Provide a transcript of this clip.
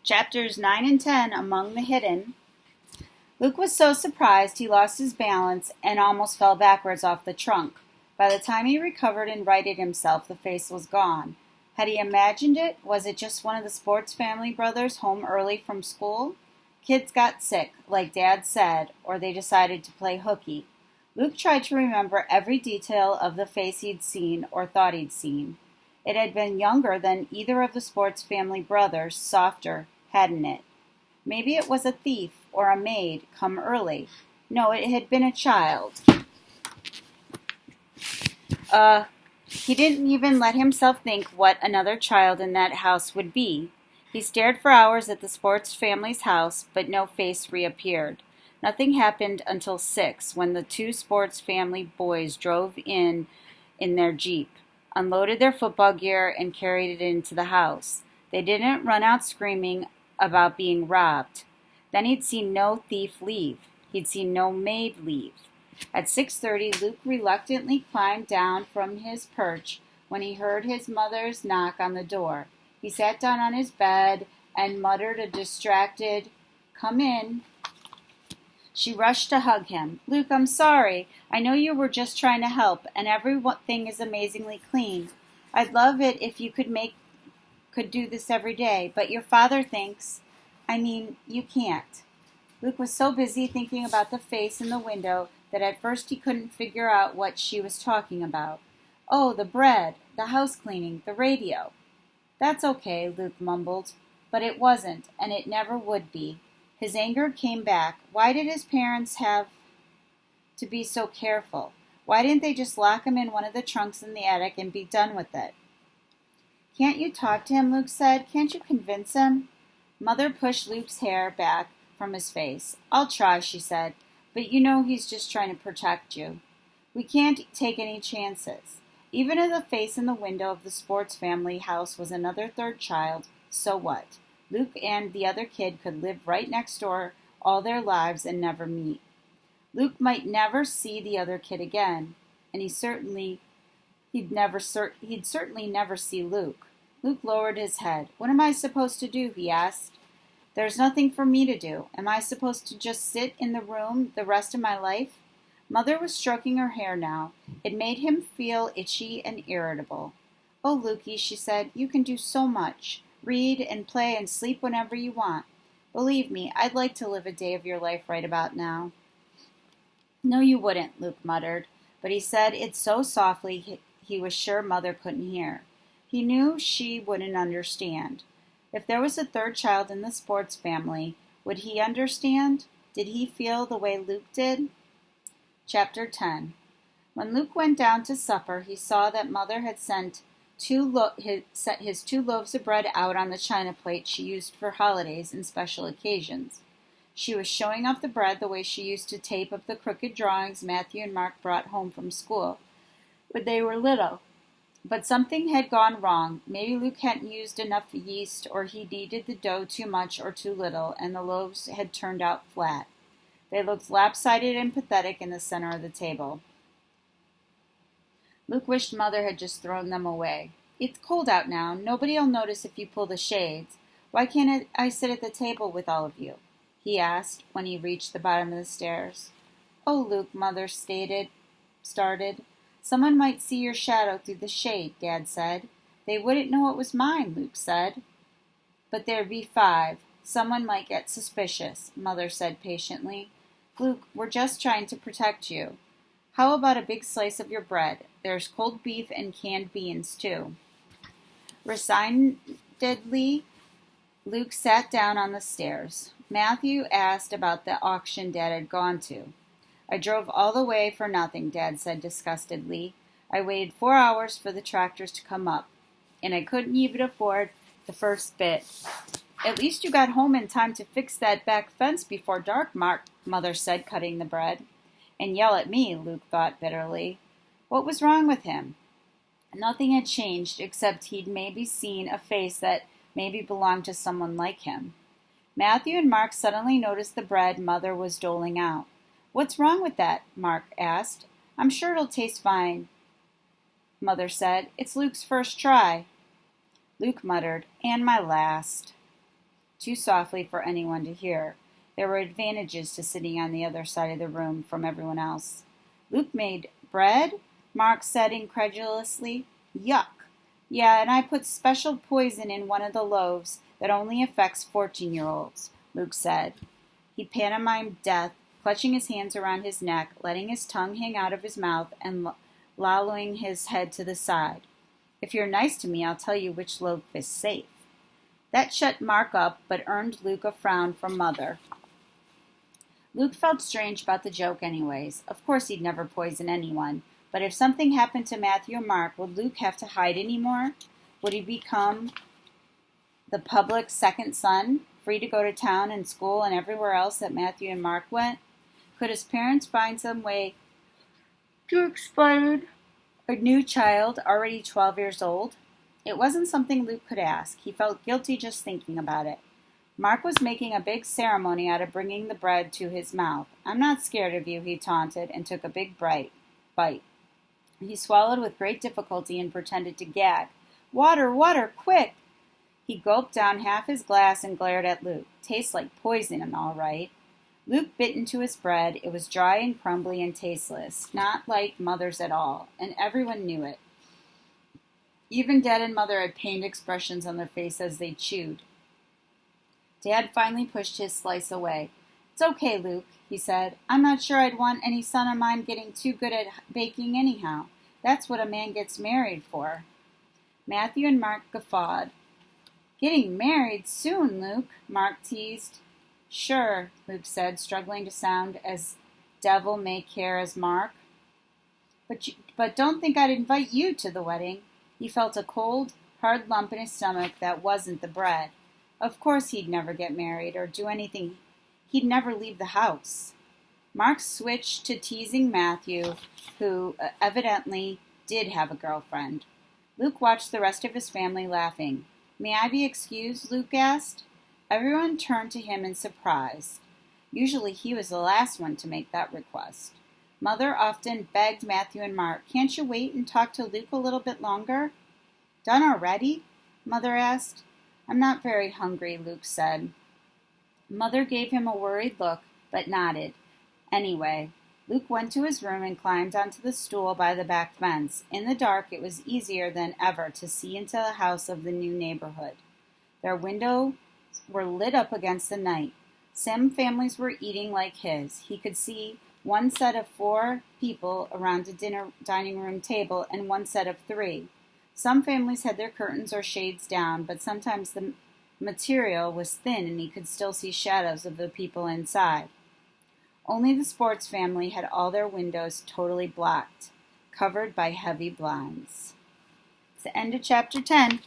Chapters 9 and 10, Among the Hidden. Luke was so surprised he lost his balance and almost fell backwards off the trunk. By the time he recovered and righted himself, the face was gone. Had he imagined it? Was it just one of the Sports family brothers home early from school? Kids got sick, like Dad said, or they decided to play hooky. Luke tried to remember every detail of the face he'd seen or thought he'd seen. It had been younger than either of the Sports family brothers, softer, hadn't it? Maybe it was a thief or a maid come early. No, it had been a child. He didn't even let himself think what another child in that house would be. He stared for hours at the Sports family's house, but no face reappeared. Nothing happened until 6, when the two Sports family boys drove in their Jeep, unloaded their football gear, and carried it into the house. They didn't run out screaming about being robbed. Then he'd seen no thief leave. He'd seen no maid leave. At 6:30, Luke reluctantly climbed down from his perch when he heard his mother's knock on the door. He sat down on his bed and muttered a distracted, "Come in." She rushed to hug him. "Luke, I'm sorry. I know you were just trying to help, and everything is amazingly clean. I'd love it if you could do this every day, but your father thinks, you can't." Luke was so busy thinking about the face in the window that at first he couldn't figure out what she was talking about. "Oh, the bread, the house cleaning, the radio." "That's okay," Luke mumbled. But it wasn't, and it never would be. His anger came back. Why did his parents have to be so careful? Why didn't they just lock him in one of the trunks in the attic and be done with it? "Can't you talk to him?" Luke said. "Can't you convince him?" Mother pushed Luke's hair back from his face. "I'll try," she said, "but you know he's just trying to protect you. We can't take any chances. Even if the face in the window of the Sports family house was another third child, so what? Luke and the other kid could live right next door all their lives and never meet. Luke might never see the other kid again, and he'd certainly never see Luke. Luke lowered his head. "What am I supposed to do?" he asked. "There's nothing for me to do. Am I supposed to just sit in the room the rest of my life?" Mother was stroking her hair now. It made him feel itchy and irritable. "Oh, Lukey," she said, "you can do so much. Read and play and sleep whenever you want. Believe me, I'd like to live a day of your life right about now." "No, you wouldn't," Luke muttered, but he said it so softly he was sure Mother couldn't hear. He knew she wouldn't understand. If there was a third child in the Sports family, would he understand? Did he feel the way Luke did? Chapter 10. When Luke went down to supper, he saw that Mother had set his 2 loaves of bread out on the china plate she used for holidays and special occasions. She was showing off the bread the way she used to tape up the crooked drawings Matthew and Mark brought home from school when they were little. But something had gone wrong. Maybe Luke hadn't used enough yeast, or he kneaded the dough too much or too little, and the loaves had turned out flat. They looked lopsided and pathetic in the center of the table. Luke wished Mother had just thrown them away. "It's cold out now. Nobody'll notice if you pull the shades. Why can't I sit at the table with all of you?" he asked when he reached the bottom of the stairs. "Oh, Luke," Mother started. "Someone might see your shadow through the shade," Dad said. "They wouldn't know it was mine," Luke said. "But there'd be 5. Someone might get suspicious," Mother said patiently. "Luke, we're just trying to protect you. How about a big slice of your bread? There's cold beef and canned beans, too." Resignedly, Luke sat down on the stairs. Matthew asked about the auction Dad had gone to. "I drove all the way for nothing," Dad said disgustedly. "I waited 4 hours for the tractors to come up, and I couldn't even afford the first bit." "At least you got home in time to fix that back fence before dark," Mother said, cutting the bread. "And yell at me," Luke thought bitterly. What was wrong with him? Nothing had changed, except he'd maybe seen a face that maybe belonged to someone like him. Matthew and Mark suddenly noticed the bread Mother was doling out. "What's wrong with that?" Mark asked. "I'm sure it'll taste fine," Mother said. "It's Luke's first try." Luke muttered, "And my last." too softly for anyone to hear. There were advantages to sitting on the other side of the room from everyone else. Luke made bread? Mark said incredulously. Yuck. Yeah, and I put special poison in one of the loaves that only affects 14-year-olds, Luke said. He pantomimed death, clutching his hands around his neck, letting his tongue hang out of his mouth, and lolling his head to the side. If you're nice to me, I'll tell you which loaf is safe. That shut Mark up, but earned Luke a frown from Mother. Luke felt strange about the joke anyways. Of course he'd never poison anyone. But if something happened to Matthew and Mark, would Luke have to hide anymore? Would he become the public second son, free to go to town and school and everywhere else that Matthew and Mark went? Could his parents find some way to explain a new child, already 12 years old? It wasn't something Luke could ask. He felt guilty just thinking about it. Mark was making a big ceremony out of bringing the bread to his mouth. I'm not scared of you, he taunted, and took a big bite. He swallowed with great difficulty and pretended to gag. Water, water, quick! He gulped down half his glass and glared at Luke. Tastes like poison, and all right. Luke bit into his bread. It was dry and crumbly and tasteless, not like Mother's at all, and everyone knew it. Even Dad and Mother had pained expressions on their face as they chewed. Dad finally pushed his slice away. It's okay, Luke, he said. I'm not sure I'd want any son of mine getting too good at baking anyhow. That's what a man gets married for. Matthew and Mark guffawed. Getting married soon, Luke, Mark teased. Sure, Luke said, struggling to sound as devil-may-care as Mark. But don't think I'd invite you to the wedding. He felt a cold, hard lump in his stomach that wasn't the bread. Of course he'd never get married or do anything. He'd never leave the house. Mark switched to teasing Matthew, who evidently did have a girlfriend. Luke watched the rest of his family laughing. May I be excused? Luke asked. Everyone turned to him in surprise. Usually he was the last one to make that request. Mother often begged Matthew and Mark, can't you wait and talk to Luke a little bit longer? Done already? Mother asked. I'm not very hungry, Luke said. Mother gave him a worried look, but nodded. Anyway, Luke went to his room and climbed onto the stool by the back fence. In the dark, it was easier than ever to see into the house of the new neighborhood. Their windows were lit up against the night. Some families were eating like his. He could see one set of 4 people around a dining room table and one set of 3. Some families had their curtains or shades down, but sometimes the material was thin and he could still see shadows of the people inside. Only the Sports family had all their windows totally blocked, covered by heavy blinds. It's the end of chapter 10.